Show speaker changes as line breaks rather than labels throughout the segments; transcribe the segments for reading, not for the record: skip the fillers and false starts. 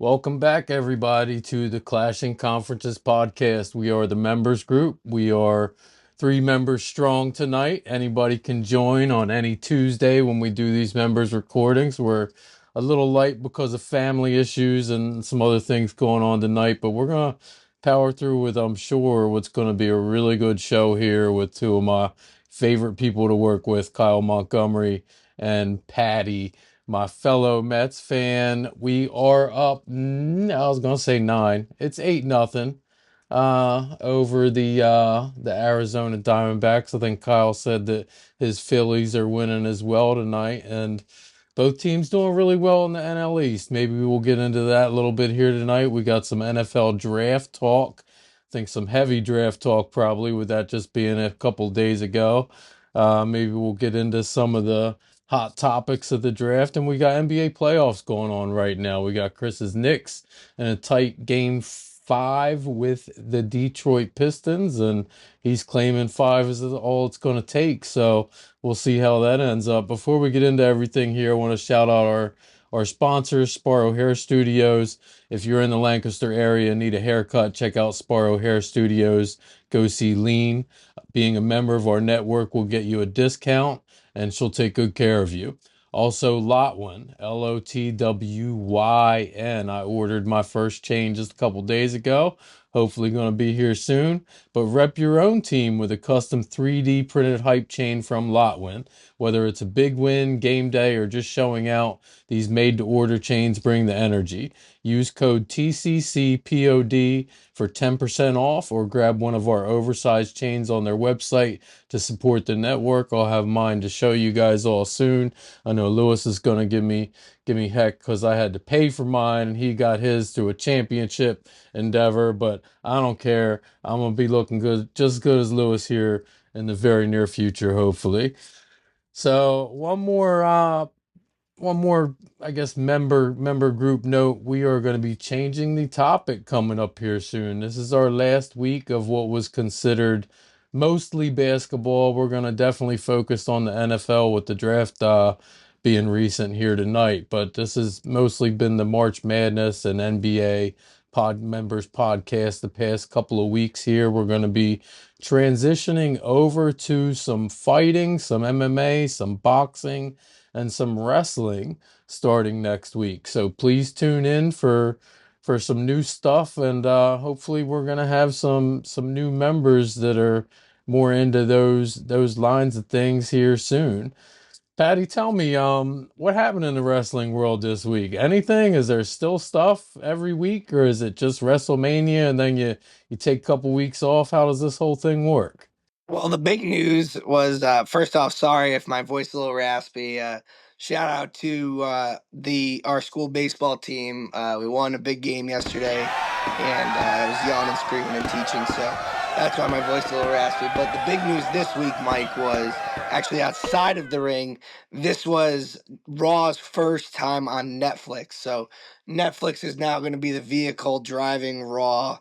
Welcome back, everybody, to the Clashing Conferences podcast. We are the members group. We are 3 members strong tonight. Anybody can join on any Tuesday when we do these members recordings. We're a little light because of family issues and some other things going on tonight, but we're going to power through with, I'm sure, what's going to be a really good show here with two of my favorite people to work with, Kyle Montgomery and Patty, my fellow Mets fan. We are up. I was gonna say 9. It's 8-0 over the Arizona Diamondbacks. I think Kyle said that his Phillies are winning as well tonight, and both teams doing really well in the NL East. Maybe we'll get into that a little bit here tonight. We got some NFL draft talk. I think some heavy draft talk probably, with that just being a couple days ago. Maybe we'll get into some of the hot topics of the draft, and we got NBA playoffs going on right now. We got Chris's Knicks in a tight game 5 with the Detroit Pistons, and he's claiming 5 is all it's going to take. So we'll see how that ends up. Before we get into everything here, I want to shout out our sponsors, Sparrow Hair Studios. If you're in the Lancaster area and need a haircut, check out Sparrow Hair Studios. Go see Lean. Being a member of our network will get you a discount, and she'll take good care of you. Also, Lotwyn, Lotwyn. I ordered my first chain just a couple days ago. Hopefully, going to be here soon. But rep your own team with a custom 3D printed hype chain from Lotwyn. Whether it's a big win, game day, or just showing out, these made to order chains bring the energy. Use code TCCPOD for 10% off, or grab one of our oversized chains on their website to support the network. I'll have mine to show you guys all soon. I know Lewis is going to give me heck because I had to pay for mine and he got his through a championship endeavor, but I don't care. I'm going to be looking good, just as good as Lewis here in the very near future, hopefully. So one more, I guess, member group note. We are going to be changing the topic coming up here soon. This is our last week of what was considered mostly basketball. We're going to definitely focus on the NFL with the draft being recent here tonight, but this has mostly been the March Madness and NBA pod members podcast the past couple of weeks here. We're going to be transitioning over to some fighting, some MMA, some boxing, and some wrestling starting next week. So please tune in for some new stuff, and hopefully we're gonna have some new members that are more into those lines of things here soon. Patty, tell me, what happened in the wrestling world this week? Anything? Is there still stuff every week, or is it just WrestleMania and then you take a couple weeks off? How does this whole thing work?
Well, the big news was first off, sorry if my voice is a little raspy. Shout out to the our school baseball team. We won a big game yesterday, and I was yelling and screaming and teaching, so that's why my voice is a little raspy. But the big news this week, Mike, was actually outside of the ring. This was Raw's first time on Netflix, so Netflix is now going to be the vehicle driving Raw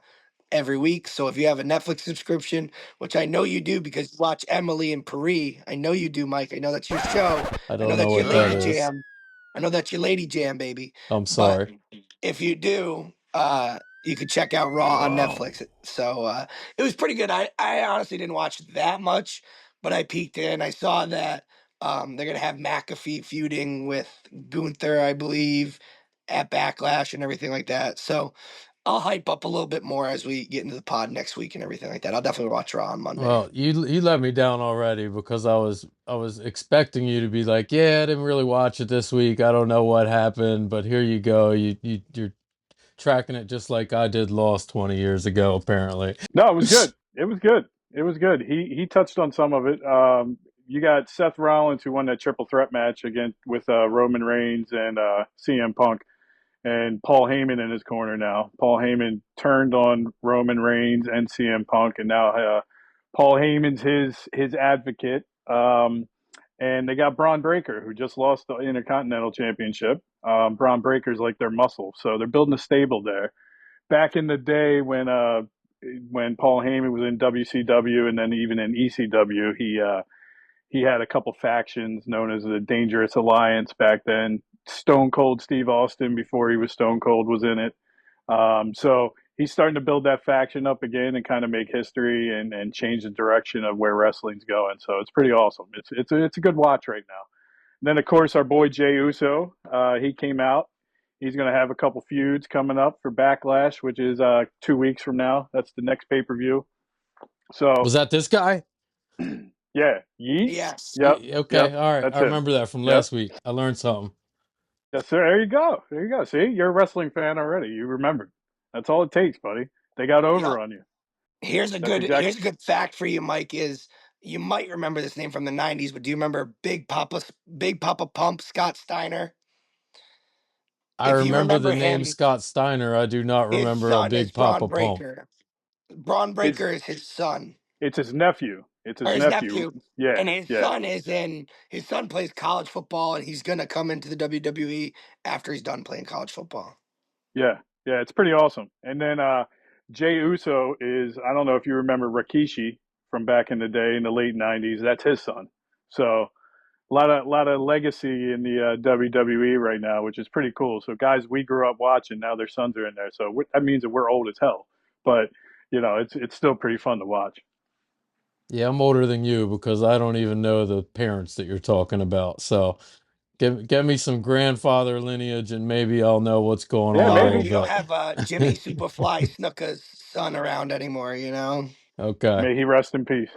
every week. So if you have a Netflix subscription, which I know you do because you watch Emily and Paris, I know you do, Mike. I know that's your show.
I
I know
don't know
that's your
what that
lady
is.
jam. I know that's your lady jam, baby.
I'm
But
sorry.
if you do, you could check out Raw on Netflix. So it was pretty good. I honestly didn't watch that much, but I peeked in. I saw that they're gonna have McAfee feuding with Gunther, I believe, at Backlash and everything like that. So I'll hype up a little bit more as we get into the pod next week and everything like that. I'll definitely watch Raw on Monday.
Well, you let me down already because I was expecting you to be like, yeah, I didn't really watch it this week. I don't know what happened, but here you go. You're tracking it just like I did Lost 20 years ago, apparently.
No, it was good. It was good. It was good. He touched on some of it. You got Seth Rollins, who won that triple threat match again with Roman Reigns and CM Punk, and Paul Heyman in his corner now. Paul Heyman turned on Roman Reigns and CM Punk, and now Paul Heyman's his advocate. And they got Braun Breaker, who just lost the Intercontinental Championship. Braun Breaker's like their muscle, so they're building a stable there. Back in the day when Paul Heyman was in WCW and then even in ECW, he had a couple factions known as the Dangerous Alliance back then. Stone Cold Steve Austin before he was Stone Cold was in it. So he's starting to build that faction up again and kind of make history and change the direction of where wrestling's going. So it's pretty awesome. It's a good watch right now. And then of course our boy Jey Uso, he came out. He's going to have a couple feuds coming up for Backlash, which is 2 weeks from now. That's the next pay per view. So
Was that this guy?
yeah, Yeet.
Yes.
Yep, yep,
Okay, all right.
that's
I
him.
remember that from
Yep.
last week. I learned something.
Yes, sir. There you go. There you go. See, you're a wrestling fan already. You remembered. That's all it takes, buddy. They got over
Yep.
on you.
Here's a
That's
good
exact.
here's a good fact for you, Mike. Is you might remember this name from the '90s, but do you remember Big Papa Pump Scott Steiner?
I
If you
remember the
remember
name
him,
Scott Steiner. I do not
his
remember a
son is
big
Braun
Papa Pump.
Breaker. Braun
His
Breaker is his son
it's his nephew. It's
or
his
his
nephew.
nephew,
Yeah,
and his
yeah,
son is in. His son plays college football, and he's gonna come into the WWE after he's done playing college football.
yeah, yeah. It's pretty awesome. And then Jay Uso is. I don't know if you remember Rikishi from back in the day in the late '90s. That's his son. So a lot of legacy in the WWE right now, which is pretty cool. So guys we grew up watching, now their sons are in there. So that means that we're old as hell. But it's still pretty fun to watch.
Yeah, I'm older than you because I don't even know the parents that you're talking about. So get me some grandfather lineage and maybe I'll know what's going
Yeah,
on a
Well,
little
maybe.
you don't
bit.
have Jimmy Superfly Snuka's son around anymore, you know.
Okay.
May he rest in peace.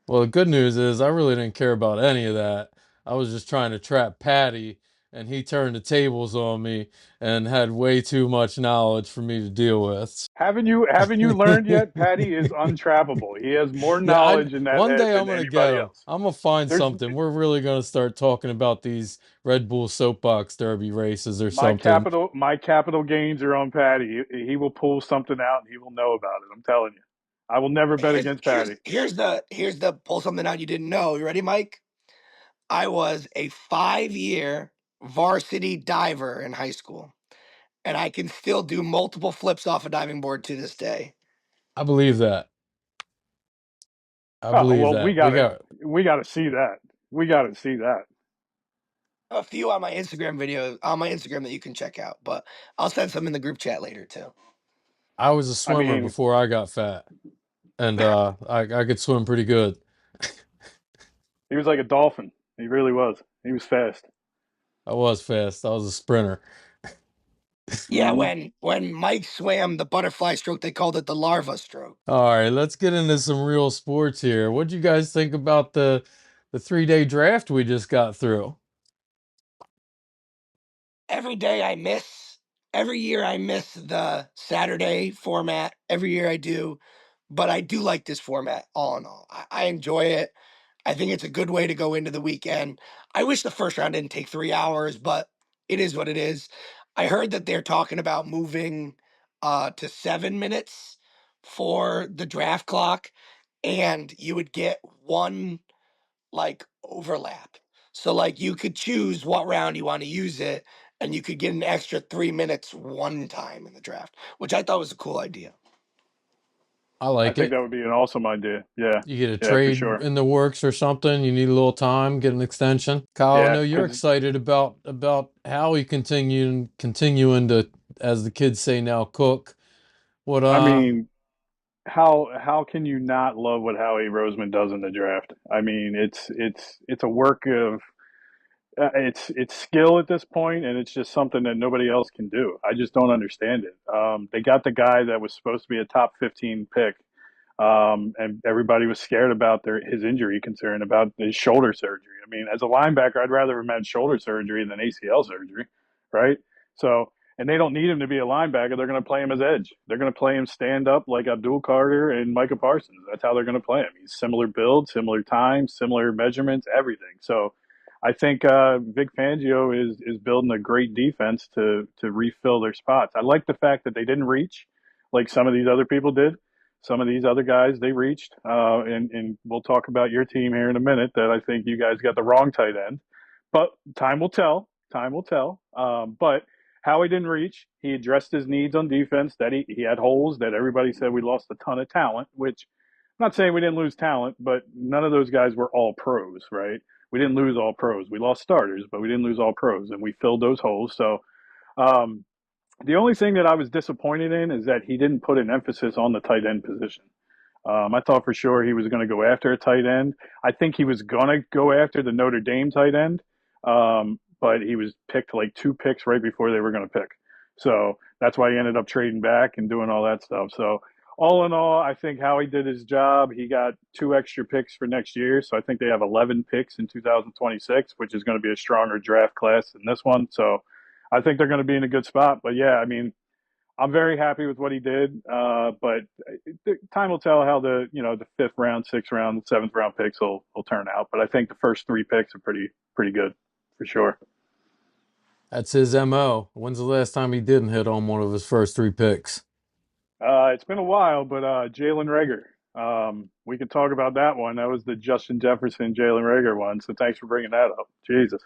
Well, the good news is I really didn't care about any of that. I was just trying to trap Patty, and he turned the tables on me and had way too much knowledge for me to deal with.
Haven't you learned yet? Patty is untrappable. He has more
Yeah, I
knowledge in that
one
head
day I'm
than
gonna get
anybody
him.
else.
I'm gonna find
There's
something. We're really gonna start talking about these Red Bull soapbox derby races or
my
something.
capital my capital gains are on Patty. He will pull something out and he will know about it. I'm telling you. I will never bet
Here's
against
here's
Patty.
here's the here's the pull something out you didn't know. You ready, Mike? I was a 5-year varsity diver in high school, and I can still do multiple flips off a diving board to this day.
I believe that. I
Oh
believe
well, we
that. We
gotta
got.
we gotta see that. We gotta see that.
A few on my Instagram video on my Instagram that you can check out, but I'll send some in the group chat later too.
I was a
I
swimmer
mean,
before I got fat, and I could swim pretty good.
he was like a dolphin. He really was. He was fast.
I was fast. I was a sprinter.
Yeah,
Hmm.
when Mike swam the butterfly stroke, they called it the larva stroke.
All right, let's get into some real sports here. What'd you guys think about the 3 day draft we just got through?
Every day I miss, every year I miss the Saturday format. Every year I do, but I do like this format all in all. I enjoy it. I think it's a good way to go into the weekend. I wish the first round didn't take 3 hours, but it is what it is. I heard that they're talking about moving to 7 minutes for the draft clock, and you would get one like overlap. So like you could choose what round you want to use it, and you could get an extra 3 minutes one time in the draft, which I thought was a cool idea.
I
I
like
think
it.
that would be an awesome idea. Yeah,
You get a
yeah, for
trade
sure.
in the works or something. You need a little time, get an extension. Kyle, I
Yeah,
know you're
because
excited about how he continuing to, as the kids say now, cook. What
I mean, how can you not love what Howie Roseman does in the draft? I mean, it's a work of it's skill at this point, and it's just something that nobody else can do. I just don't understand it. They got the guy that was supposed to be a top 15 pick, and everybody was scared about his injury concern about his shoulder surgery. I mean, as a linebacker, I'd rather have had shoulder surgery than ACL surgery, right? So, and they don't need him to be a linebacker. They're going to play him as edge. They're going to play him stand up like Abdul Carter and Micah Parsons. That's how they're going to play him. He's similar build, similar time, similar measurements, everything. So, I think Vic Fangio is building a great defense to refill their spots. I like the fact that they didn't reach like some of these other people did. Some of these other guys they reached, and we'll talk about your team here in a minute. That I think you guys got the wrong tight end, but time will tell. Time will tell. But Howie didn't reach. He addressed his needs on defense. That he had holes that everybody said we lost a ton of talent. Which I'm not saying we didn't lose talent, but none of those guys were all pros, right? We didn't lose all pros. We lost starters, but we didn't lose all pros, and we filled those holes. So um, the only thing that I was disappointed in is that he didn't put an emphasis on the tight end position. I thought for sure he was going to go after a tight end. I think he was going to go after the Notre Dame tight end, but he was picked like 2 picks right before they were going to pick. So that's why he ended up trading back and doing all that stuff. So all in all, I think Howie did his job. He got 2 extra picks for next year. So I think they have 11 picks in 2026, which is going to be a stronger draft class than this one. So I think they're going to be in a good spot. But yeah, I mean, I'm very happy with what he did, but time will tell how the 5th round, 6th round, 7th round picks will turn out. But I think the first 3 picks are pretty good for sure.
That's his MO. When's the last time he didn't hit on one of his first 3 picks?
It's been a while, but Jalen Rager, we can talk about that one. That was the Justin Jefferson Jalen Rager one. So thanks for bringing that up. Jesus.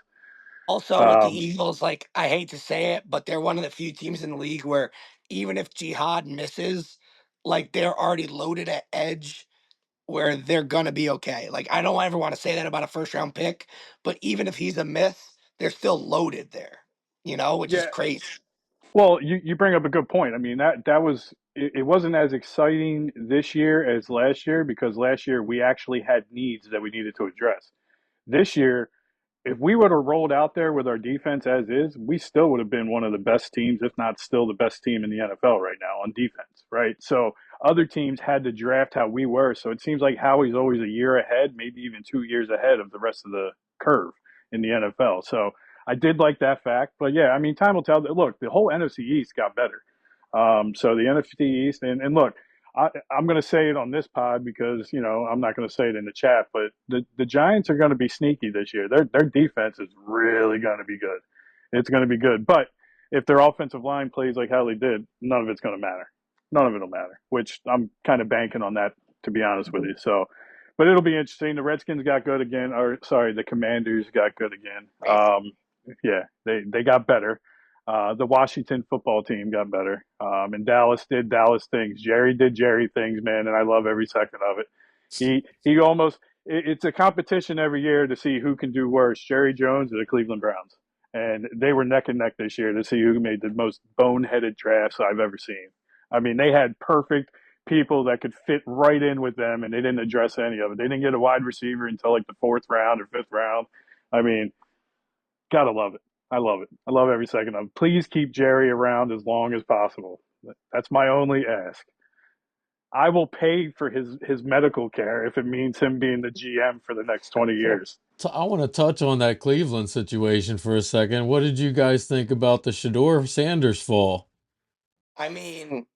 Also with the
Um,
Eagles, like I hate to say it, but they're one of the few teams in the league where even if Jihad misses, like they're already loaded at edge where they're gonna be okay. Like I don't ever want to say that about a first round pick, but even if he's a miss, they're still loaded there, which is
yeah,
crazy.
well, you bring up a good point. I mean, that was it wasn't as exciting this year as last year because last year we actually had needs that we needed to address. This year, if we would have rolled out there with our defense as is, we still would have been one of the best teams, if not still the best team in the NFL right now on defense, right? So other teams had to draft how we were. So it seems like Howie's always a year ahead, maybe even 2 years ahead of the rest of the curve in the NFL. So I did like that fact. But yeah, I mean, time will tell. Look, the whole NFC East got better. So the NFC East, and look, I'm going to say it on this pod because I'm not going to say it in the chat, but the Giants are going to be sneaky this year. Their defense is really going to be good. It's going to be good, but if their offensive line plays like how they did, none of it's going to matter. None of it'll matter. Which I'm kind of banking on that, to be honest with you. So, but it'll be interesting. The Redskins got good again, or sorry, the Commanders got good again.
Crazy.
Yeah, they got better. The Washington football team got better, and Dallas did Dallas things. Jerry did Jerry things, man, and I love every second of it. He almost it's a competition every year to see who can do worse, Jerry Jones or the Cleveland Browns, and they were neck and neck this year to see who made the most boneheaded drafts I've ever seen. I mean, they had perfect people that could fit right in with them, and they didn't address any of it. They didn't get a wide receiver until like the 4th round or 5th round. I mean, gotta love it. I love it. I love every second of it. Please keep Jerry around as long as possible. That's my only ask. I will pay for his medical care if it means him being the GM for the next 20 years.
So I want to touch on that Cleveland situation for a second. What did you guys think about the Shador Sanders fall?
I mean,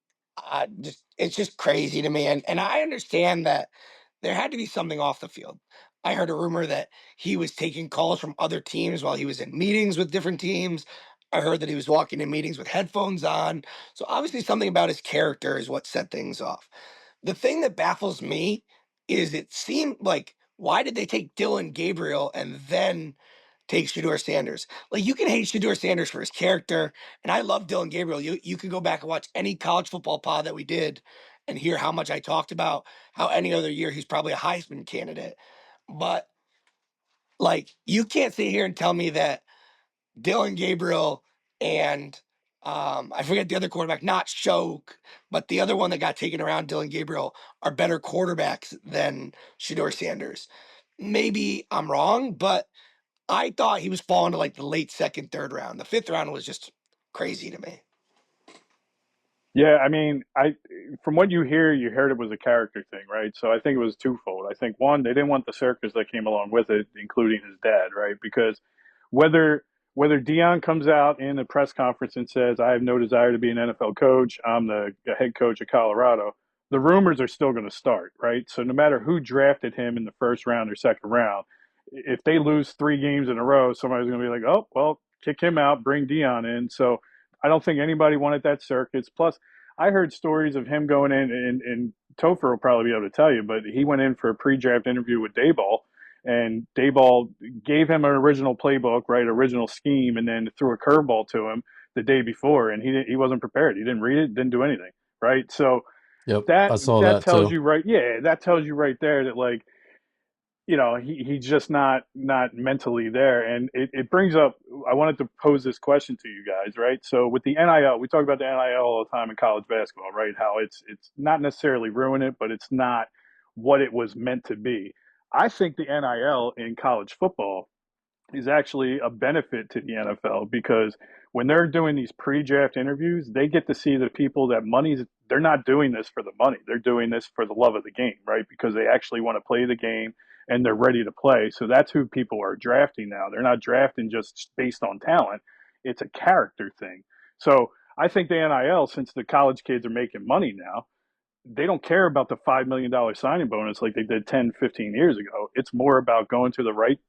it's just crazy to me, and I understand that there had to be something off the field. I heard a rumor that he was taking calls from other teams while he was in meetings with different teams. I heard that he was walking in meetings with headphones on. So obviously, something about his character is what set things off. The thing that baffles me is it seemed like why did they take Dylan Gabriel and then take Shador Sanders? Like you can hate Shador Sanders for his character, and I love Dylan Gabriel. You can go back and watch any college football pod that we did and hear how much I talked about how any other year he's probably a Heisman candidate. But like you can't sit here and tell me that Dylan Gabriel and I forget the other quarterback, not Shoke, but the other one that got taken around Dylan Gabriel are better quarterbacks than Shador Sanders. Maybe I'm wrong, but I thought he was falling to like the late second, 3rd round. The 5th round was just crazy to me.
Yeah, I mean, I from what you heard it was a character thing, right? So I think it was twofold. I think one, they didn't want the circus that came along with it, including his dad, right? Because whether whether Dion comes out in a press conference and says, "I have no desire to be an NFL coach. I'm the head coach of Colorado," the rumors are still going to start, right? So no matter who drafted him in the 1st round or 2nd round, if they lose 3 games in a row, somebody's going to be like, "Oh, well, kick him out, bring Dion in." So I don't think anybody wanted that circus. Plus, I heard stories of him going in, and Topher will probably be able to tell you, but he went in for a pre-draft interview with Dayball, and Dayball gave him an original playbook, right, original scheme, and then threw a curveball to him the day before, and he wasn't prepared. He didn't read it, didn't do anything, right? So
Yep,
that
I saw
that
that
tells
too.
you right, yeah, that tells you right there that like he's just not mentally there. And it brings up, I wanted to pose this question to you guys, right? So with the NIL, we talk about the NIL all the time in college basketball, right? How it's not necessarily ruin it, but it's not what it was meant to be. I think the NIL in college football is actually a benefit to the NFL because when they're doing these pre-draft interviews, they get to see the people that they're not doing this for the money. They're doing this for the love of the game, right? Because they actually want to play the game and they're ready to play. So that's who people are drafting now. They're not drafting just based on talent. It's a character thing. So I think the NIL, since the college kids are making money now, they don't care about the $5 million signing bonus like they did 10, 15 years ago. It's more about going to the right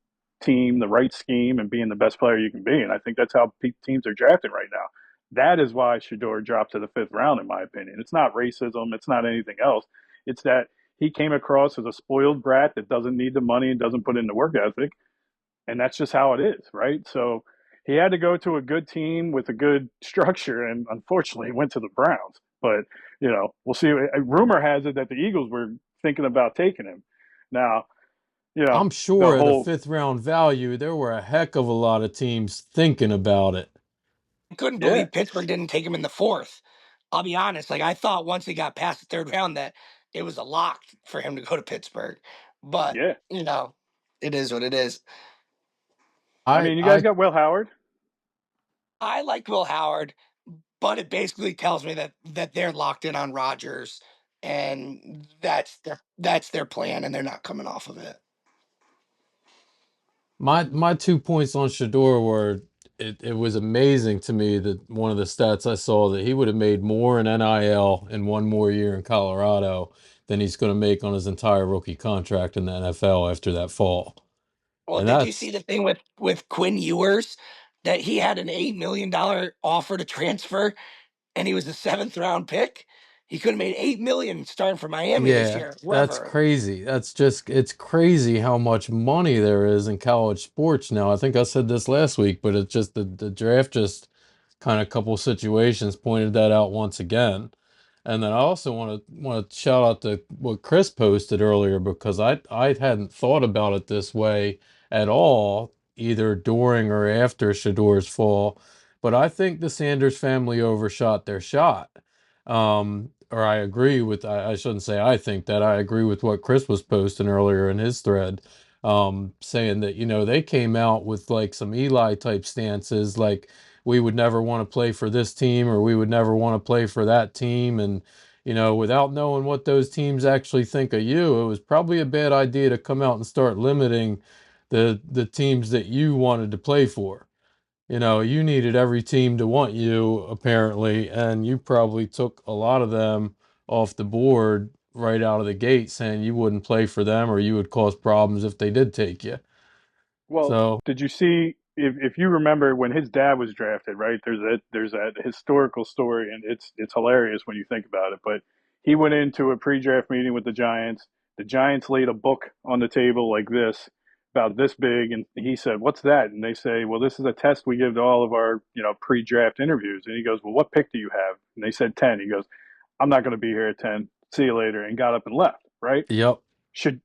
team, the right scheme, and being the best player you can be. And I think that's how teams are drafting right now. That is why Shador dropped to the fifth round, in my opinion. It's not racism. It's not anything else. It's that he came across as a spoiled brat that doesn't need the money and doesn't put in the work ethic, and that's just how it is, right? So he had to go to a good team with a good structure, and unfortunately, went to the Browns. But we'll see. A rumor has it that the Eagles were thinking about taking him. Now,
I'm
the
sure at a
whole
fifth round value, there were a heck of a lot of teams thinking about it.
I couldn't
yeah,
believe Pittsburgh didn't take him in the fourth. I'll be honest. Like, I thought once he got past the third round that it was a lock for him to go to Pittsburgh. But,
yeah.
it is what it is.
I
I
mean, you guys
I
got Will Howard.
I like Will Howard, but it basically tells me that they're locked in on Rodgers, and that's their plan, and they're not coming off of it.
my 2 points on Shador were it was amazing to me that one of the stats I saw that he would have made more in NIL in one more year in Colorado than he's going to make on his entire rookie contract in the NFL after that fall.
Well,
And
did you see
that's
the thing with Quinn Ewers that he had an $8 million offer to transfer, and he was the seventh round pick? He could have made $8 million starting for Miami this
yeah,
year,
that's
wherever.
crazy. It's crazy how much money there is in college sports now. I think I said this last week, but it's just the draft just kind of couple situations pointed that out once again. And then I also want to shout out to what Chris posted earlier because I hadn't thought about it this way at all, either during or after Shador's fall. But I think the Sanders family overshot their shot. Or I agree with I shouldn't say I think that I agree with what Chris was posting earlier in his thread, saying that they came out with like some Eli type stances, like we would never want to play for this team or we would never want to play for that team. And, without knowing what those teams actually think of you, it was probably a bad idea to come out and start limiting the teams that you wanted to play for. You needed every team to want you, apparently, and you probably took a lot of them off the board right out of the gate, saying you wouldn't play for them or you would cause problems if they did take you.
Well,
So,
did you see if you remember when his dad was drafted, right? There's that historical story, and it's hilarious when you think about it. But he went into a pre-draft meeting with the Giants. The Giants laid a book on the table like this, about this big, and he said, "What's that?" And they say, "Well, this is a test we give to all of our pre-draft interviews." And he goes, "Well, what pick do you have?" And they said 10. He goes, "I'm not going to be here at 10. See you later," and got up and left. Right?
yep.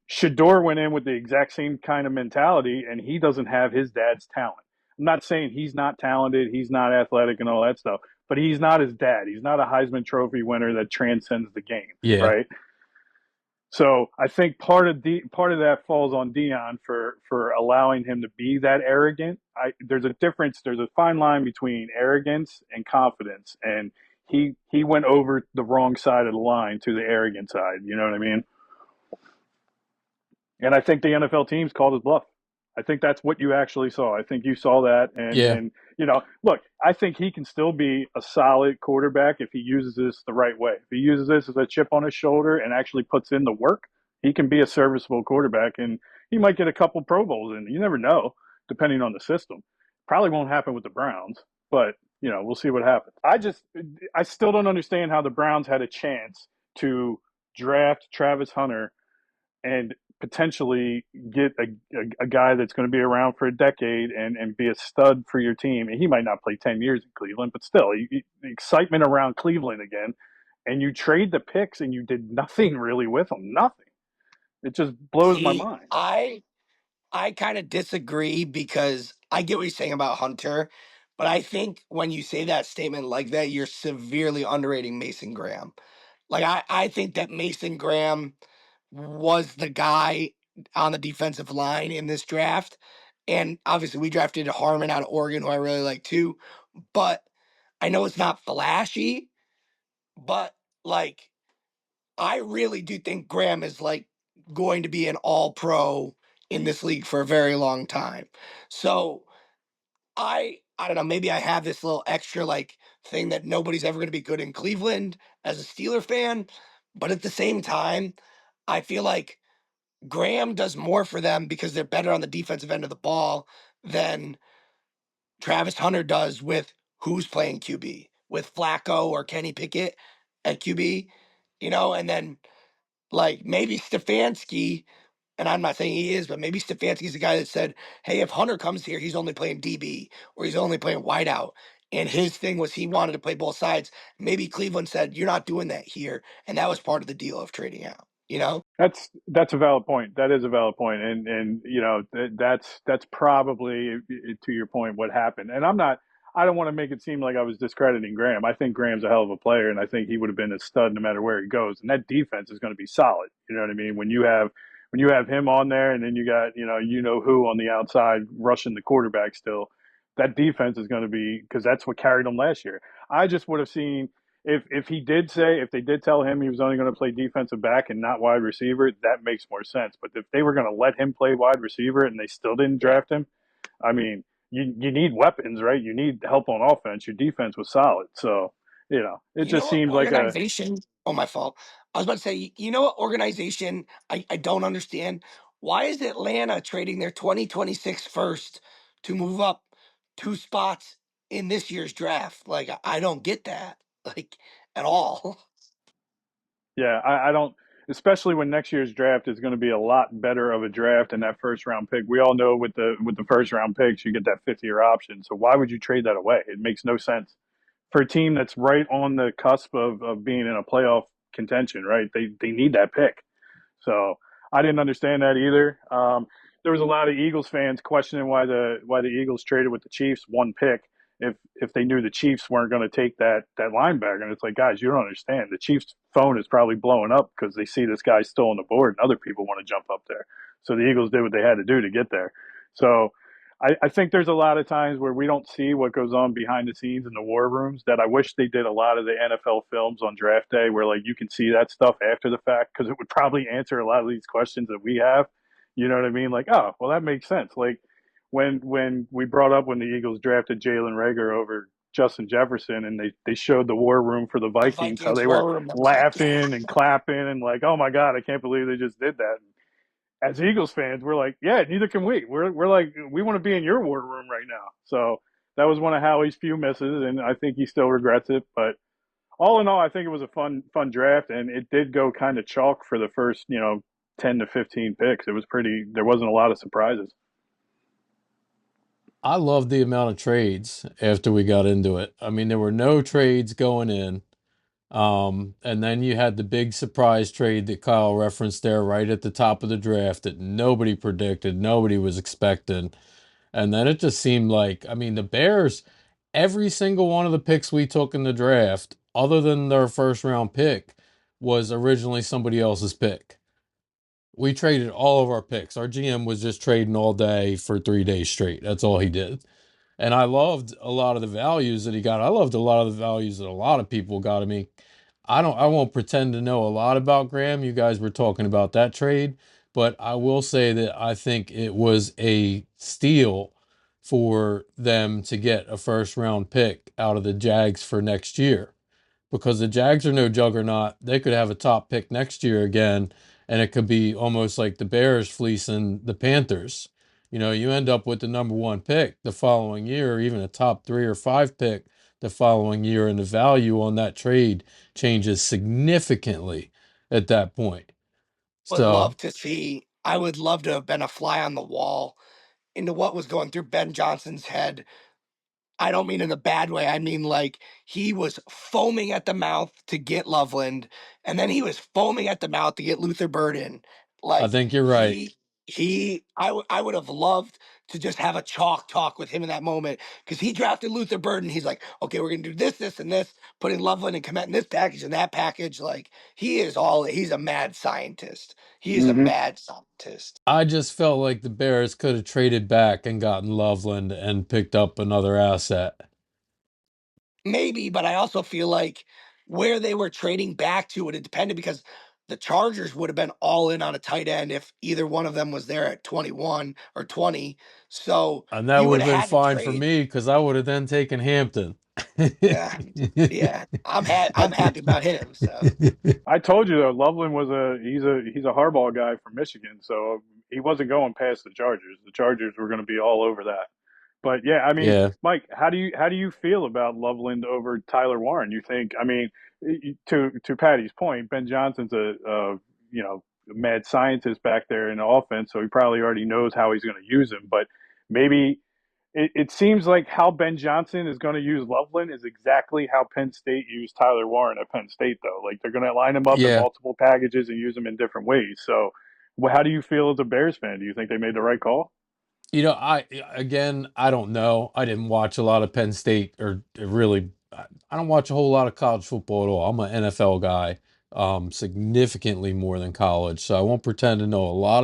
Shador went in with the exact same kind of mentality, and he doesn't have his dad's talent. I'm not saying he's not talented, he's not athletic, and all that stuff, but he's not his dad. He's not a Heisman Trophy winner that transcends the game,
Yeah.
right? So I think part of that falls on Dion for allowing him to be that arrogant. There's a difference. There's a fine line between arrogance and confidence, and he went over the wrong side of the line to the arrogant side. You know what I mean? And I think the NFL teams called his bluff. I think that's what you actually saw. I think you saw that, and
Yeah.
look, I think he can still be a solid quarterback if he uses this the right way. If he uses this as a chip on his shoulder and actually puts in the work, he can be a serviceable quarterback, and he might get a couple Pro Bowls in. You never know, depending on the system. Probably won't happen with the Browns, but we'll see what happens. I still don't understand how the Browns had a chance to draft Travis Hunter and potentially get a guy that's going to be around for a decade and be a stud for your team. And he might not play 10 years in Cleveland, but still, the excitement around Cleveland again. And you trade the picks and you did nothing really with them. Nothing. It just blows my
See,
mind.
I kind of disagree because I get what you're saying about Hunter, but I think when you say that statement like that, you're severely underrating Mason Graham. Like I think that Mason Graham was the guy on the defensive line in this draft. And obviously we drafted Harmon out of Oregon, who I really like too. But I know it's not flashy, but like I really do think Graham is like going to be an all pro in this league for a very long time. So I don't know, maybe I have this little extra like thing that nobody's ever going to be good in Cleveland as a Steeler fan, but at the same time, I feel like Graham does more for them because they're better on the defensive end of the ball than Travis Hunter does with who's playing QB, with Flacco or Kenny Pickett at QB, and then like maybe Stefanski, and I'm not saying he is, but maybe Stefanski's the guy that said, hey, if Hunter comes here, he's only playing DB or he's only playing wideout. And his thing was he wanted to play both sides. Maybe Cleveland said, you're not doing that here. And that was part of the deal of trading out.
That's a valid point. That is a valid point, and that's probably to your point what happened. And I don't want to make it seem like I was discrediting Graham. I think Graham's a hell of a player, and I think he would have been a stud no matter where he goes. And that defense is going to be solid. You know what I mean? When you have him on there, and then you got who on the outside rushing the quarterback still, that defense is going to be, because that's what carried them last year. I just would have seen, if they did tell him he was only going to play defensive back and not wide receiver, that makes more sense. But if they were going to let him play wide receiver and they still didn't
Yeah.
draft him, I mean, you need weapons, right? You need help on offense. Your defense was solid, so it
You know
just
what
seemed like a
organization? Oh, my fault. I was about to say, you know what organization I don't understand? Why is Atlanta trading their 2026 first to move up 2 spots in this year's draft? Like, I don't get that, like, at all.
yeah. I don't, especially when next year's draft is going to be a lot better of a draft than that first round pick. We all know with the first round picks you get that 5th-year option. So why would you trade that away? It makes no sense for a team that's right on the cusp of being in a playoff contention, right? They need that pick. So I didn't understand that either. There was a lot of Eagles fans questioning why the Eagles traded with the Chiefs 1 pick if they knew the Chiefs weren't going to take that linebacker. And it's like, guys, you don't understand. The Chiefs' phone is probably blowing up because they see this guy still on the board and other people want to jump up there. So the Eagles did what they had to do to get there. So I think there's a lot of times where we don't see what goes on behind the scenes in the war rooms, that I wish they did a lot of the NFL films on draft day where like you can see that stuff after the fact, because it would probably answer a lot of these questions that we have. You know what I mean? Like, oh, well, that makes sense. Like when we brought up when the Eagles drafted Jalen Rager over Justin Jefferson, and they showed the war room for the
The
Vikings, how
Vikings
they were
war room. That was like, yeah.
laughing and clapping and like, oh my God, I can't believe they just did that. As Eagles fans, we're like, yeah, neither can we. We're like, we want to be in your war room right now. So that was one of Howie's few misses, and I think he still regrets it. But all in all, I think it was a fun draft, and it did go kind of chalk for the first 10 to 15 picks. It was pretty. There wasn't a lot of surprises.
I loved the amount of trades after we got into it. I mean, there were no trades going in. And then you had the big surprise trade that Kyle referenced there right at the top of the draft that nobody predicted, nobody was expecting. And then it just seemed like, I mean, the Bears, every single one of the picks we took in the draft, other than their first round pick, was originally somebody else's pick. We traded all of our picks. Our GM was just trading all day for 3 days straight. That's all he did. And I loved a lot of the values that he got. I loved a lot of the values that a lot of people got. I mean, I won't pretend to know a lot about Graham. You guys were talking about that trade, but I will say that I think it was a steal for them to get a first round pick out of the Jags for next year, because the Jags are no juggernaut. They could have a top pick next year again, and it could be almost like the Bears fleecing the Panthers. You end up with the number one pick the following year, or even a top 3 or 5 pick the following year, and the value on that trade changes significantly at that point.
Would
So
love to see. I would love to have been a fly on the wall into what was going through Ben Johnson's head. I don't mean in a bad way. I mean like he was foaming at the mouth to get Loveland, and then he was foaming at the mouth to get Luther Burden.
I
Like
think you're right.
I would have loved to just have a chalk talk with him in that moment because he drafted Luther Burden. He's like, okay, we're gonna do this, this, and this, put in Loveland and Komet in this package and that package. Like he's a mad scientist. He is a
Hmm.
mad scientist.
I just felt like the Bears could have traded back and gotten Loveland and picked up another asset.
Maybe, but I also feel like where they were trading back to would have depended because the Chargers would have been all in on a tight end if either one of them was there at 21 or 20. So
And that
you
would
would
have
have
been
had to
fine for
trade.
me because I would have then taken Hampton.
Yeah, yeah. I'm happy about him. So
I told you though, Loveland was he's a hardball guy from Michigan, so he wasn't going past the Chargers. The Chargers were going to be all over that. But yeah, I mean,
Yeah.
Mike, how do you feel about Loveland over Tyler Warren? You think? I mean, to Patty's point, Ben Johnson's a mad scientist back there in the offense, so he probably already knows how he's going to use him. But maybe it seems like how Ben Johnson is going to use Loveland is exactly how Penn State used Tyler Warren at Penn State, though. Like they're going to line him up in
Yeah.
multiple packages and use him in different ways. So, how do you feel as a Bears fan? Do you think they made the right call?
I don't know. I didn't watch a lot of Penn State or really, I don't watch a whole lot of college football at all. I'm an NFL guy, significantly more than college. So I won't pretend to know a lot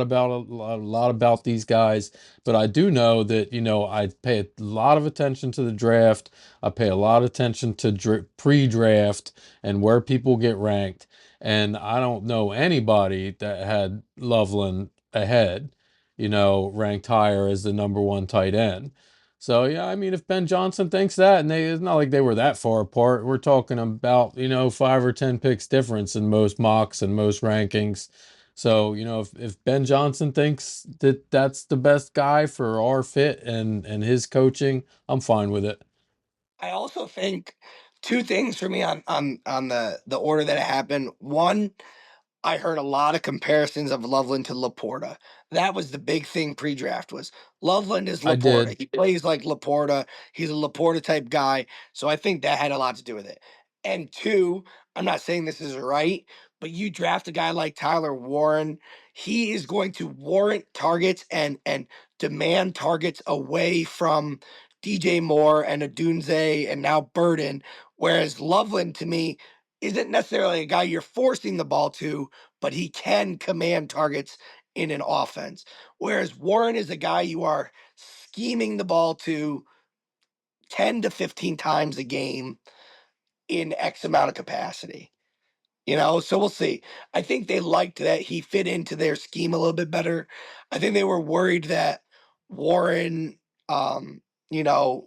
about these guys, but I do know that, I pay a lot of attention to the draft. I pay a lot of attention to pre-draft and where people get ranked. And I don't know anybody that had Loveland ahead, ranked higher as the number one tight end. So yeah, I mean, if Ben Johnson thinks that, and it's not like they were that far apart. We're talking about 5 or 10 picks difference in most mocks and most rankings. So if Ben Johnson thinks that that's the best guy for our fit and his coaching, I'm fine with it.
I also think two things for me on the order that it happened. One, I heard a lot of comparisons of Loveland to Laporta. That was the big thing pre-draft was Loveland is
I
Laporta.
did.
He plays like Laporta. He's a Laporta type guy. So I think that had a lot to do with it. And two, I'm not saying this is right, but you draft a guy like Tyler Warren, he is going to warrant targets and demand targets away from DJ Moore and Adunze and now Burden. Whereas Loveland to me isn't necessarily a guy you're forcing the ball to, but he can command targets in an offense. Whereas Warren is a guy you are scheming the ball to 10 to 15 times a game in X amount of capacity. So we'll see. I think they liked that he fit into their scheme a little bit better. I think they were worried that Warren, you know,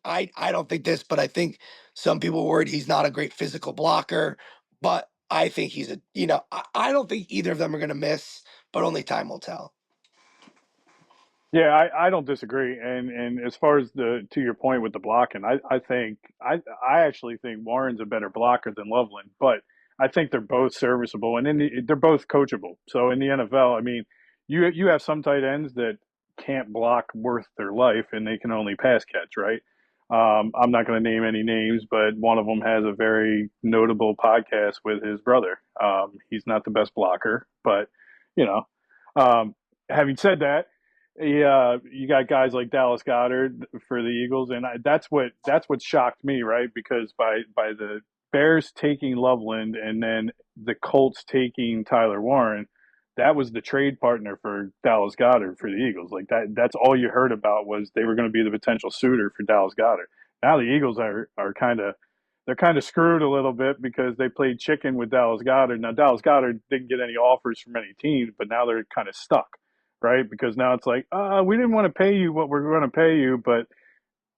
I don't think this, but I think some people were worried he's not a great physical blocker. But I think I don't think either of them are going to miss, but only time will tell.
Yeah, I don't disagree. And as far as the to your point with the blocking, I actually think Warren's a better blocker than Loveland, but I think they're both serviceable and they're both coachable. So in the NFL, I mean, you have some tight ends that can't block worth their life and they can only pass catch, right? I'm not going to name any names, but one of them has a very notable podcast with his brother. He's not the best blocker, but you know, having said that, yeah, you got guys like Dallas Goddard for the Eagles, and that's what shocked me, right? Because by the Bears taking Loveland and then the Colts taking Tyler Warren, that was the trade partner for Dallas Goddard for the Eagles. Like that's all you heard about was they were going to be the potential suitor for Dallas Goddard. Now the Eagles are kind of they're kind of screwed a little bit because they played chicken with Dallas Goddard. Now Dallas Goddard didn't get any offers from any teams, but now they're kind of stuck, right? Because now it's like, we didn't want to pay you what we're going to pay you, but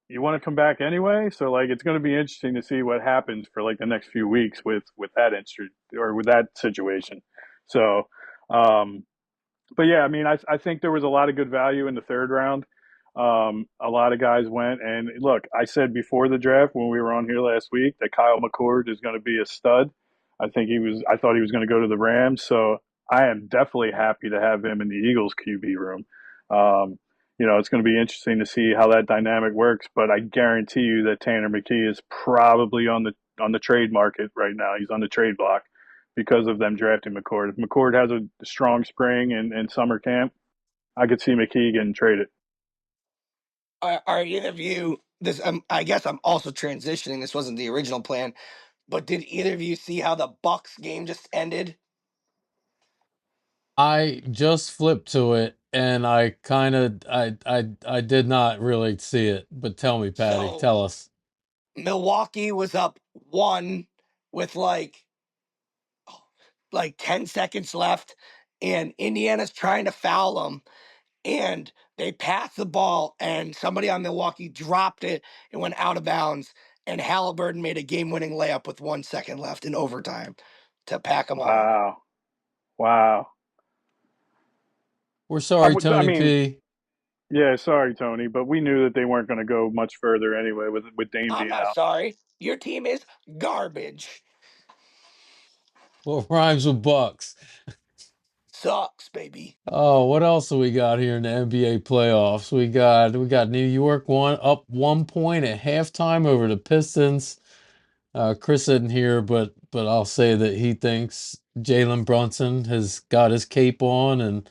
you want to come back anyway. So like, it's going to be interesting to see what happens for like the next few weeks with that instru- or with that situation. So, um, but yeah, I mean, I think there was a lot of good value in the third round. A lot of guys went, and look, I said before the draft when we were on here last week that Kyle McCord is going to be a stud. I thought he was going to go to the Rams, so I am definitely happy to have him in the Eagles QB room. Um, it's going to be interesting to see how that dynamic works, but I guarantee you that Tanner McKee is probably on the trade market right now. He's on the trade block because of them drafting McCord. If McCord has a strong spring and summer camp, I could see McKee getting traded.
Are either of you this? I guess I'm also transitioning. This wasn't the original plan, but did either of you see how the Bucks game just ended?
I just flipped to it and I kind of I did not really see it, but tell me, Patty,
So
tell us.
Milwaukee was up one with like 10 seconds left, and Indiana's trying to foul them, and they passed the ball, and somebody on Milwaukee dropped it and went out of bounds, and Halliburton made a game-winning layup with 1 second left in overtime to pack them home.
Wow, wow.
We're sorry,
I
Tony
mean,
P.
yeah, sorry, Tony, but we knew that they weren't going to go much further anyway with Dame
I'm
being
not
out.
sorry. Your team is garbage.
What rhymes with Bucks?
Sucks, baby.
Oh, what else do we got here in the NBA playoffs? We got New York one up 1 point at halftime over the Pistons. Chris isn't here, but I'll say that he thinks Jalen Brunson has got his cape on and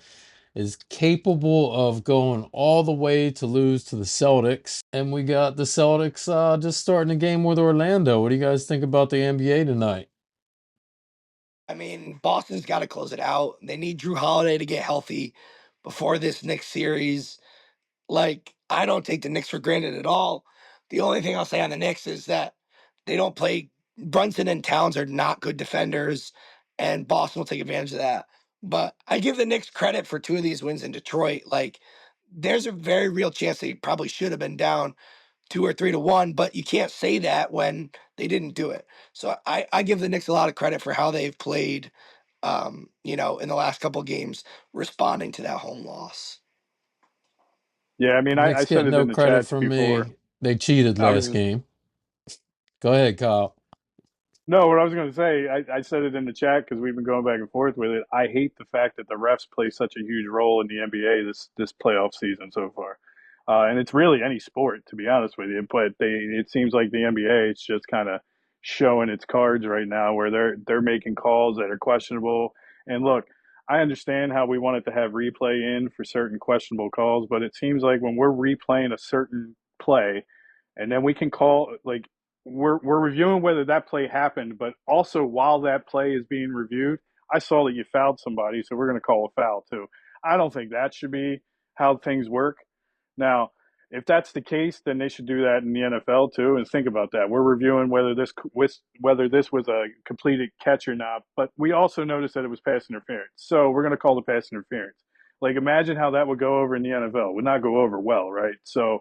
is capable of going all the way to lose to the Celtics. And we got the Celtics just starting a game with Orlando. What do you guys think about the NBA tonight?
I mean, Boston's got to close it out. They need Drew Holiday to get healthy before this next series. Like, I don't take the Knicks for granted at all. The only thing I'll say on the Knicks is that they don't play. Brunson and Towns are not good defenders, and Boston will take advantage of that. But I give the Knicks credit for two of these wins in Detroit. Like, there's a very real chance they probably should have been down 2 or 3 to 1, but you can't say that when they didn't do it. So I give the Knicks a lot of credit for how they've played, in the last couple games, responding to that home loss.
Yeah, I mean, I
Knicks
said
get
it
no
in the
credit
chats
from
before.
me. They cheated
I was
last
just
game. Go ahead, Kyle.
No, what I was going to say, I said it in the chat because we've been going back and forth with it. I hate the fact that the refs play such a huge role in the NBA this playoff season so far, and it's really any sport to be honest with you. But it seems like the NBA, it's just kind of showing its cards right now, where they're making calls that are questionable. And look, I understand how we wanted to have replay in for certain questionable calls, but it seems like when we're replaying a certain play, and then we can call like we're reviewing whether that play happened, but also while that play is being reviewed, I saw that you fouled somebody, so we're going to call a foul too. I don't think that should be how things work. Now, if that's the case, then they should do that in the NFL too. And think about that. We're reviewing whether this was a completed catch or not, but we also noticed that it was pass interference, so we're going to call the pass interference. Like, imagine how that would go over in the NFL. It would not go over well, right? So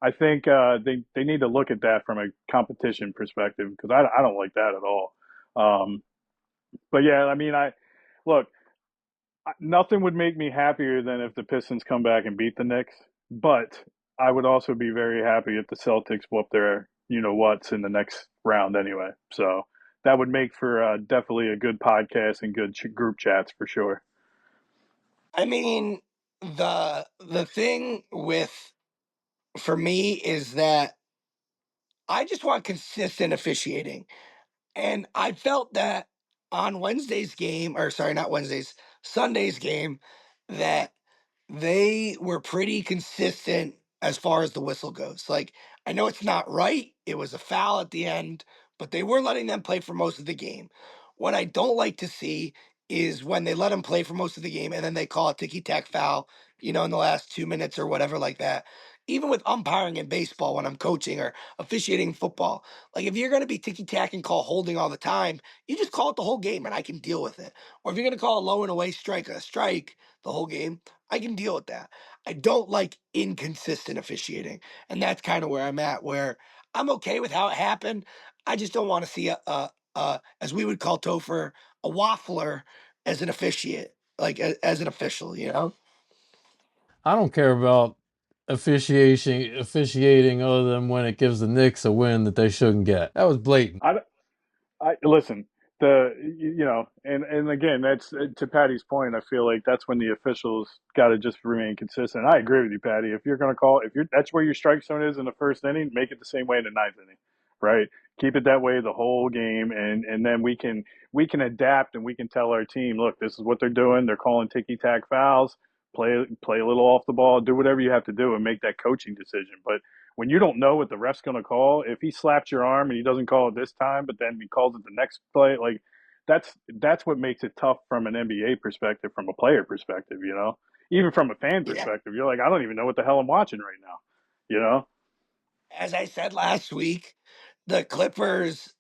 I think they need to look at that from a competition perspective because I don't like that at all. Um, but yeah, I mean, I look, nothing would make me happier than if the Pistons come back and beat the Knicks, but I would also be very happy if the Celtics whoop their you know what's in the next round anyway. So that would make for definitely a good podcast and good group chats for sure.
I mean, the thing with for me is that I just want consistent officiating. And I felt that on Wednesday's game, or sorry, not Wednesday's, Sunday's game, that they were pretty consistent as far as the whistle goes. Like, I know it's not right. It was a foul at the end, but they were letting them play for most of the game. What I don't like to see is when they let them play for most of the game and then they call a ticky tack foul, in the last 2 minutes or whatever like that. Even with umpiring in baseball when I'm coaching or officiating football, like if you're going to be ticky tack and call holding all the time, you just call it the whole game and I can deal with it. Or if you're going to call a low and away strike a strike the whole game, I can deal with that. I don't like inconsistent officiating, and that's kind of where I'm at. Where I'm okay with how it happened. I just don't want to see as we would call Topher, a waffler as an officiate, like as an official.
I don't care about officiating other than when it gives the Knicks a win that they shouldn't get. That was blatant.
I, I listen. And again, that's to Patty's point. I feel like that's when the officials got to just remain consistent. I agree with you, Patty. If you're going to call, if you're that's where your strike zone is in the first inning, make it the same way in the ninth inning. right? Keep it that way the whole game, and then we can adapt and we can tell our team, look, this is what they're doing. They're calling ticky tack fouls. Play a little off the ball. Do whatever you have to do and make that coaching decision. But when you don't know what the ref's going to call, if he slaps your arm and he doesn't call it this time, but then he calls it the next play, like that's what makes it tough from an NBA perspective, from a player perspective, you know. Even from a fan
Yeah.
perspective, you're like, I don't even know what the hell I'm watching right now, you know.
As I said last week, the Clippers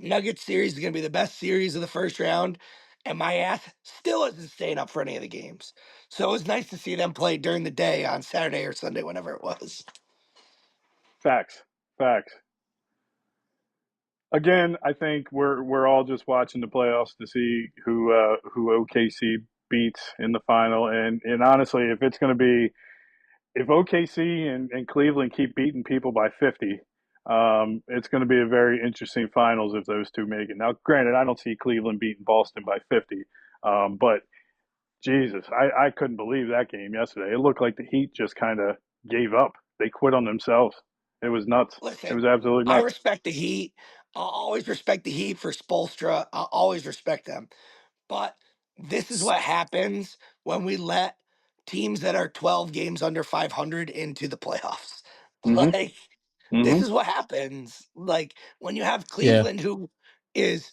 Nuggets series is going to be the best series of the first round, and my ass still isn't staying up for any of the games. So it was nice to see them play during the day on Saturday or Sunday, whenever it was.
Facts, facts. Again, I think we're all just watching the playoffs to see who OKC beats in the final, and honestly, if it's going to be if OKC and Cleveland keep beating people by 50, it's going to be a very interesting finals if those two make it. Now, granted, I don't see Cleveland beating Boston by 50, but Jesus, I couldn't believe that game yesterday. It looked like the Heat just kind of gave up. They quit on themselves. It was nuts. It
Listen,
was absolutely
I
nuts.
respect the Heat. I'll always respect the Heat for Spolstra. I'll always respect them. But this is what happens when we let teams that are 12 games under 500 into the playoffs.
Mm-hmm.
Like, this
Mm-hmm.
is what happens. Like, when you have
Yeah.
Cleveland, who is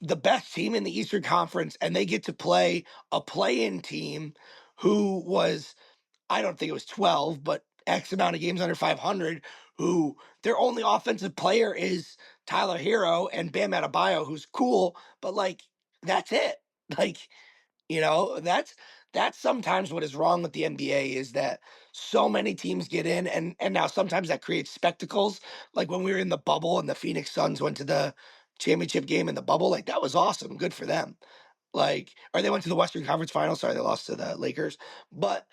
the best team in the Eastern Conference, and they get to play a play in team who was, I don't think it was 12, but X amount of games under 500, who their only offensive player is Tyler Hero and Bam Adebayo, who's cool, but like, that's it. Like, that's sometimes what is wrong with the NBA is that so many teams get in, and now sometimes that creates spectacles. Like when we were in the bubble and the Phoenix Suns went to the championship game in the bubble, like that was awesome, good for them. Like, or they went to the Western Conference Finals. Sorry, they lost to the Lakers, but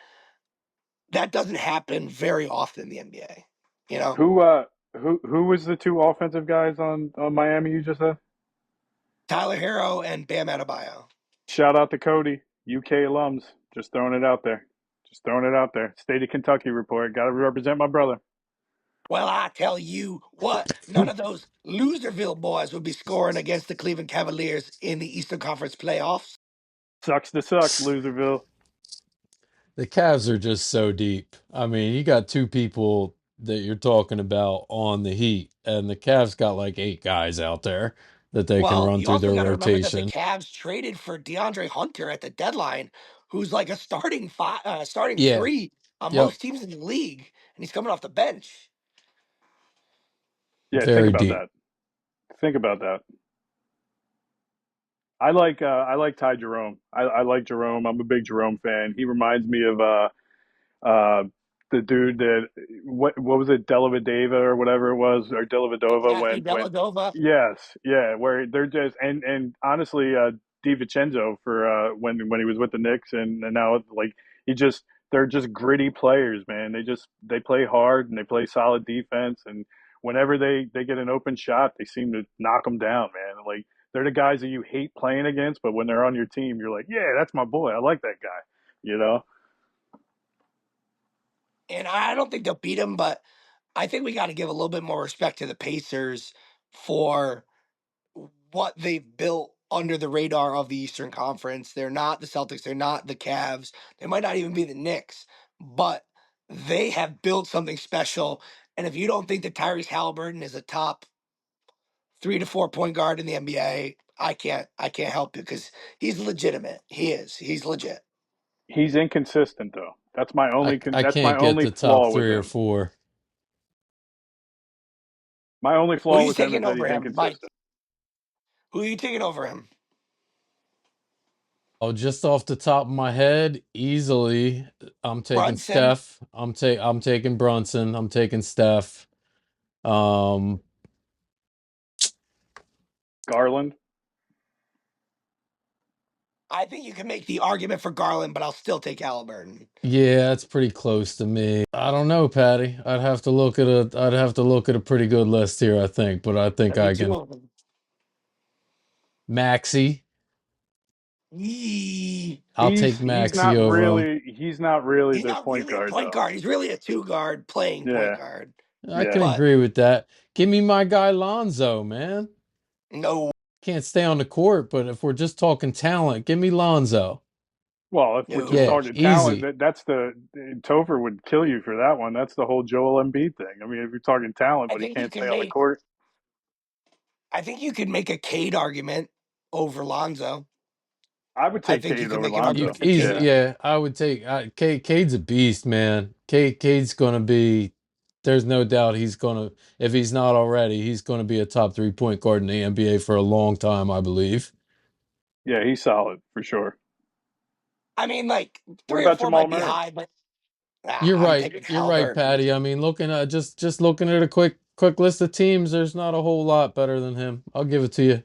that doesn't happen very often in the NBA. You know,
Who who was the two offensive guys on Miami you just said?
Tyler Hero and Bam Adebayo.
Shout out to Cody, UK alums. Just throwing it out there. Just throwing it out there. State of Kentucky report. Got to represent my brother.
Well, I tell you what, none of those Loserville boys would be scoring against the Cleveland Cavaliers in the Eastern Conference playoffs.
Sucks to suck, Loserville.
The Cavs are just so deep. I mean, you got two people that you're talking about on the Heat, and the Cavs got like eight guys out there that they can
Well,
run
you
through
also
their
got to remember that the
rotation.
Cavs traded for DeAndre Hunter at the deadline, who's like a starting
Yeah.
three on
Yep.
most teams in the league, and he's coming off the bench.
Yeah, think
Very
about
deep.
that. Think about that. I like Ty Jerome. I like Jerome. I'm a big Jerome fan. He reminds me of uh, the dude that what was it, Dellavedova or whatever it was, or Dellavedova
Matthew
when
Dellavedova.
yes, yeah, where they're just and honestly, DiVincenzo for when he was with the Knicks and now like he just they're just gritty players, man. They play hard and they play solid defense, and whenever they get an open shot, they seem to knock them down, man. Like they're the guys that you hate playing against, but when they're on your team, you're like, yeah, that's my boy. I like that guy, you know.
And I don't think they'll beat him, but I think we got to give a little bit more respect to the Pacers for what they've built under the radar of the Eastern Conference. They're not the Celtics, they're not the Cavs, they might not even be the Knicks, but they have built something special. And if you don't think that Tyrese Halliburton is a top 3 to 4 point guard in the NBA, I can't help you because he's legitimate. He is. He's legit.
He's inconsistent though.
I
That's my
can't get
only
the top
flaw with
three or
him.
four.
My only
Who are
flaw
you
with him is
taking
that
over
he's
him, Mike?
inconsistent.
Who are you taking over him?
Oh, just off the top of my head, easily, I'm taking
Brunson.
Steph. I'm taking Brunson. I'm taking Steph. Um,
Garland.
I think you can make the argument for Garland, but I'll still take Halliburton.
yeah, it's pretty close to me. I don't know, Patty. I'd have to look at a pretty good list here, I think, but I think
That'd be
I
two
can.
of them.
Maxi.
Yee.
I'll take Maxi over him.
He's not really
He's
their
not
point
really a
guard
point
though.
guard. He's really a two guard playing point
Yeah.
guard.
I can
Yeah.
But
agree with that. Give me my guy Lonzo, man.
no,
Can't stay on the court, but if we're just talking talent, give me Lonzo.
Well, if we're just
no.
Yeah,
talking talent,
easy.
that's the Topher would kill you for that one. That's the whole Joel Embiid thing. I mean, if you're talking talent,
I
but he
think you
can't stay
can
on the
make.
court.
I think you could make a Cade argument over Lonzo.
I would
I
take
think you
Cade
can
over
make an
You
argument
Lonzo.
for
easy,
Yeah.
Cade.
yeah. I would take Cade's a beast, man. Cade's gonna be. There's no doubt he's gonna. If he's not already, he's gonna be a top 3 point guard in the NBA for a long time, I believe.
Yeah, he's solid for sure.
I mean, like
What
3 or
about
4
Jamal
might be
Murray?
high, but
You're
I'm
right.
taking
You're right,
Halliburton.
Patty. I mean, looking at just looking at a quick list of teams, there's not a whole lot better than him. I'll give it to you.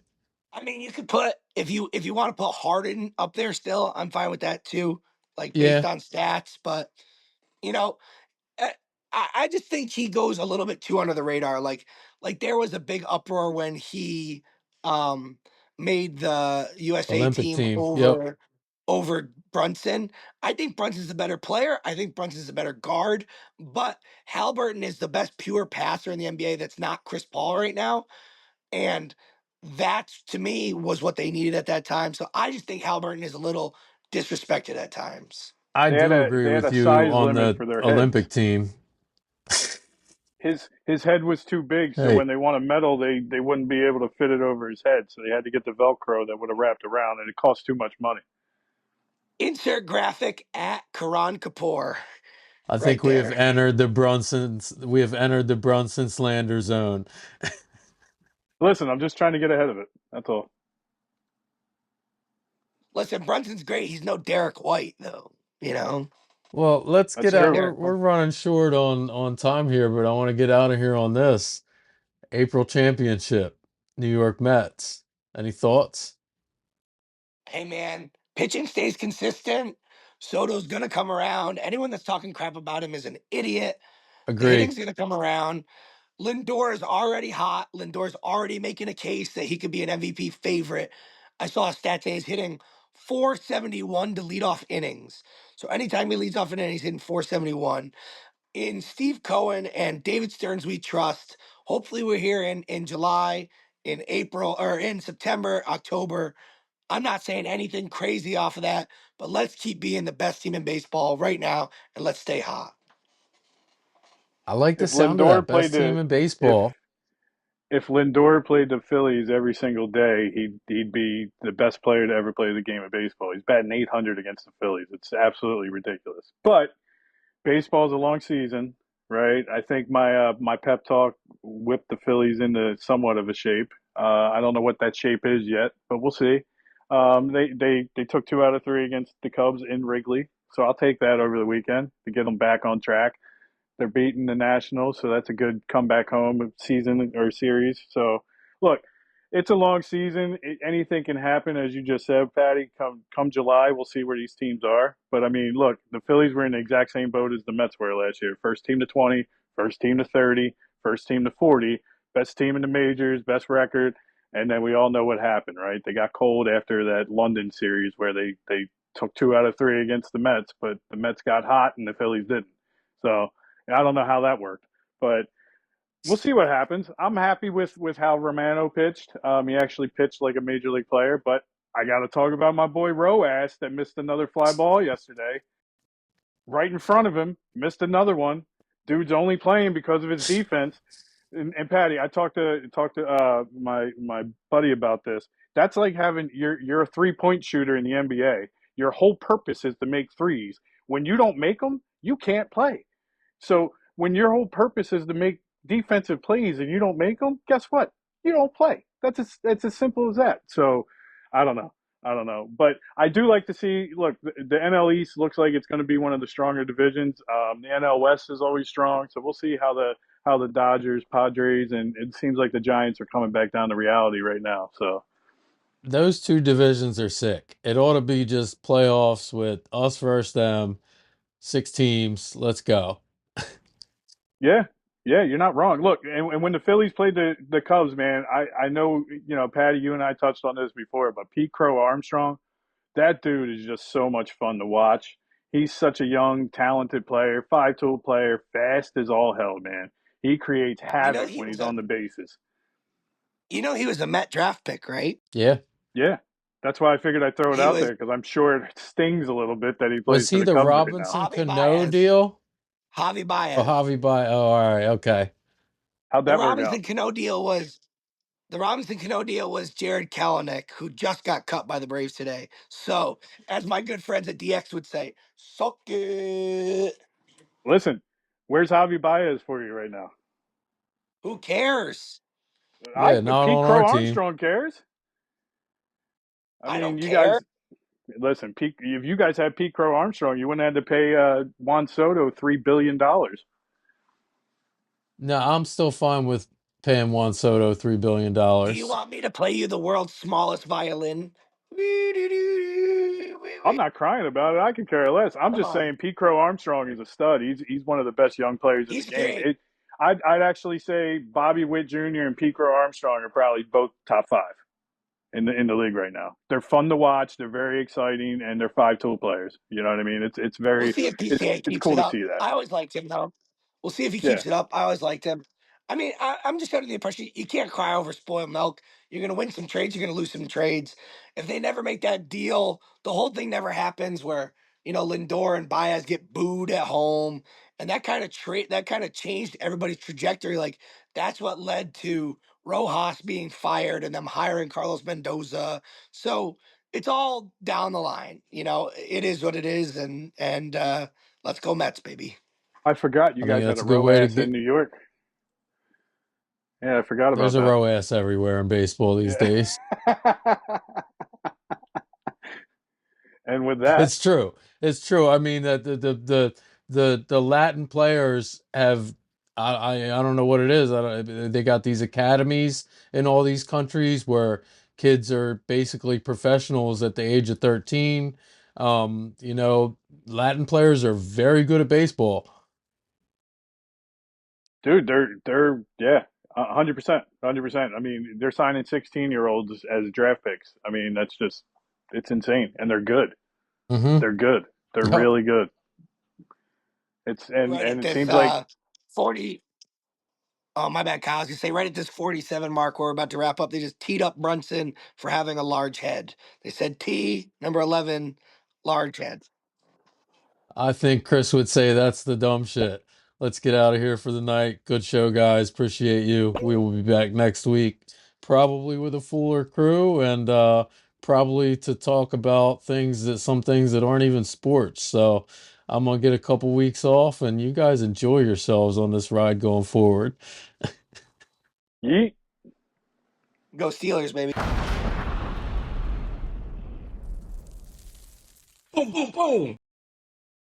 I mean, you could put if you want to put Harden up there still, I'm fine with that too, like based
Yeah,
on stats. But you know, uh, I just think he goes a little bit too under the radar. Like there was a big uproar when he um made the USA
Olympic
team
team. Yep.
over Brunson. I think Brunson's a better player. I think Brunson's a better guard, but Halliburton is the best pure passer in the NBA that's not Chris Paul right now. And that to me was what they needed at that time. So I just think Halliburton is a little disrespected at times.
I do agree
They had
with
a
you
size
on
limit
the
for their heads.
Olympic team.
His head was too big, so
Hey,
when they won a medal, they wouldn't be able to fit it over his head. So they had to get the Velcro that would have wrapped around, and it cost too much money.
Insert graphic at Karan Kapoor
I
right
think we have
there.
entered the Brunson slander zone.
Listen, I'm just trying to get ahead of it. That's all.
Listen, Brunson's great. He's no Derek White, though. You know,
Well, let's
That's
get
no
out.
true.
Derek
We're
White.
running short on time here, but I want to get out of here on this. April championship, New York Mets. Any thoughts?
Hey, man, pitching stays consistent. Soto's going to come around. Anyone that's talking crap about him is an idiot. The
Agree.
hitting's going to come around. Lindor is already hot. Lindor's already making a case that he could be an MVP favorite. I saw a stat today he's hitting 471 to lead off innings. So anytime he leads off an inning, he's hitting 471. In Steve Cohen and David Stearns, we trust. Hopefully, we're here in July, in April, or in September, October. I'm not saying anything crazy off of that, but let's keep being the best team in baseball right now and let's stay hot.
I like the
If
sound of that.
Lindor played
Best team
the
in
if
baseball.
if Lindor played the Phillies every single day, he'd be the best player to ever play the game of baseball. He's batting 800 against the Phillies. It's absolutely ridiculous. But baseball's a long season, right? I think my pep talk whipped the Phillies into somewhat of a shape. I don't know what that shape is yet, but we'll see. They took 2 out of 3 against the Cubs in Wrigley, so I'll take that over the weekend to get them back on track. They're beating the Nationals, so that's a good comeback home season or series. So, look, it's a long season. Anything can happen, as you just said, Patty. Come July, we'll see where these teams are. But I mean, look, the Phillies were in the exact same boat as the Mets were last year. First team to 20, first team to 30, first team to 40, best team in the majors, best record, and then we all know what happened, right? They got cold after that London series where they took 2 out of 3 against the Mets, but the Mets got hot and the Phillies didn't. So I don't know how that worked, but we'll see what happens. I'm happy with how Romano pitched. He actually pitched like a major league player, but I got to talk about my boy Roas that missed another fly ball yesterday. Right in front of him, missed another one. Dude's only playing because of his defense. And Patty, I talked to my buddy about this. That's like having you're a 3 point shooter in the NBA. Your whole purpose is to make threes. When you don't make them, you can't play. So when your whole purpose is to make defensive plays and you don't make them, guess what? You don't play. That's as simple as that. So I don't know. I don't know, but I do like to see. Look, the NL East looks like it's going to be one of the stronger divisions. The NL West is always strong, so we'll see how the Dodgers, Padres, and it seems like the Giants are coming back down to reality right now. So
Those two divisions are sick. It ought to be just playoffs with us versus them, 6 teams. Let's go.
yeah, yeah, you're not wrong. Look, and when the Phillies played the Cubs, man, I know Patty, you and I touched on this before, but Pete Crow Armstrong, that dude is just so much fun to watch. He's such a young, talented player, 5 tool player, fast as all hell, man. He creates
You know
havoc
he
when
was
he's
a
on the bases.
he was a Met draft pick, right?
Yeah.
Yeah, that's why I figured I'd throw it
He
out
was
there because I'm sure it stings a little bit that he plays
Was
for
he
the
the
Cubs right now.
Robinson
Javi
Cano
Baez.
deal?
Javi
Oh,
Baez.
Javi by. Oh, all right. Okay.
How'd
The
that work out?
Robinson Cano deal was the Robinson Cano deal was Jared Kalanick, who just got cut by the Braves today. So, as my good friends at DX would say, suck it.
Listen, where's Javi Baez for you right now?
Who cares?
Yeah, not
Pete
on our
Crow
team.
Armstrong cares. I
I
mean,
don't
you
care.
guys listen. Pete, if you guys had Pete Crow Armstrong, you wouldn't have to pay Juan Soto $3 billion.
No, I'm still fine with paying Juan Soto
Do you
$3 billion.
want me to play you the world's smallest violin?
I'm not crying about it. I could care less. I'm
Come
just
on.
saying Pete Crow Armstrong is a stud. He's one of the best young players in the
He's
game.
great.
I'd actually say Bobby Witt Jr. and Pete Crow Armstrong are probably both top five in the league right now. They're fun to watch. They're very exciting, and they're five-tool players. You know what I mean? It's
We'll
very
see if PCA
it's
keeps
cool
it
to
up.
see that.
I always liked him, though. We'll see if he
Yeah,
keeps it up. I always liked him. I mean, I'm just under the impression you can't cry over spoiled milk. You're going to win some trades. You're going to lose some trades. If they never make that deal, the whole thing never happens where, Lindor and Baez get booed at home. And that kind of changed everybody's trajectory. Like, that's what led to Rojas being fired and them hiring Carlos Mendoza. So it's all down the line. It is what it is. And let's go Mets, baby.
I forgot you
I think
guys had
that's
a
a good
row
way to
ass in
get.
New York. Yeah, I forgot
There's
about
a
that.
row ass everywhere in baseball these
Yeah.
days.
And with that,
It's true. It's true. I mean that the Latin players have I don't know what it is. They got these academies in all these countries where kids are basically professionals at the age of 13. Latin players are very good at baseball.
dude, they're yeah, 100%, 100%. I mean, they're signing 16-year-olds as draft picks. I mean, that's just it's insane, and they're good.
Mm-hmm.
They're good. They're
Yep.
really good. It's and
Right
and
at
it
this
seems like
40. Oh, my bad, Kyle. I was gonna say right at this 47 mark, we're about to wrap up. They just teed up Brunson for having a large head. They said T, number 11, large head.
I think Chris would say that's the dumb shit. Let's get out of here for the night. Good show, guys. Appreciate you. We will be back next week, probably with a fuller crew and probably to talk about some things that aren't even sports. So I'm gonna get a couple weeks off and you guys enjoy yourselves on this ride going forward.
yeet.
Go Steelers, baby. Boom, boom, boom.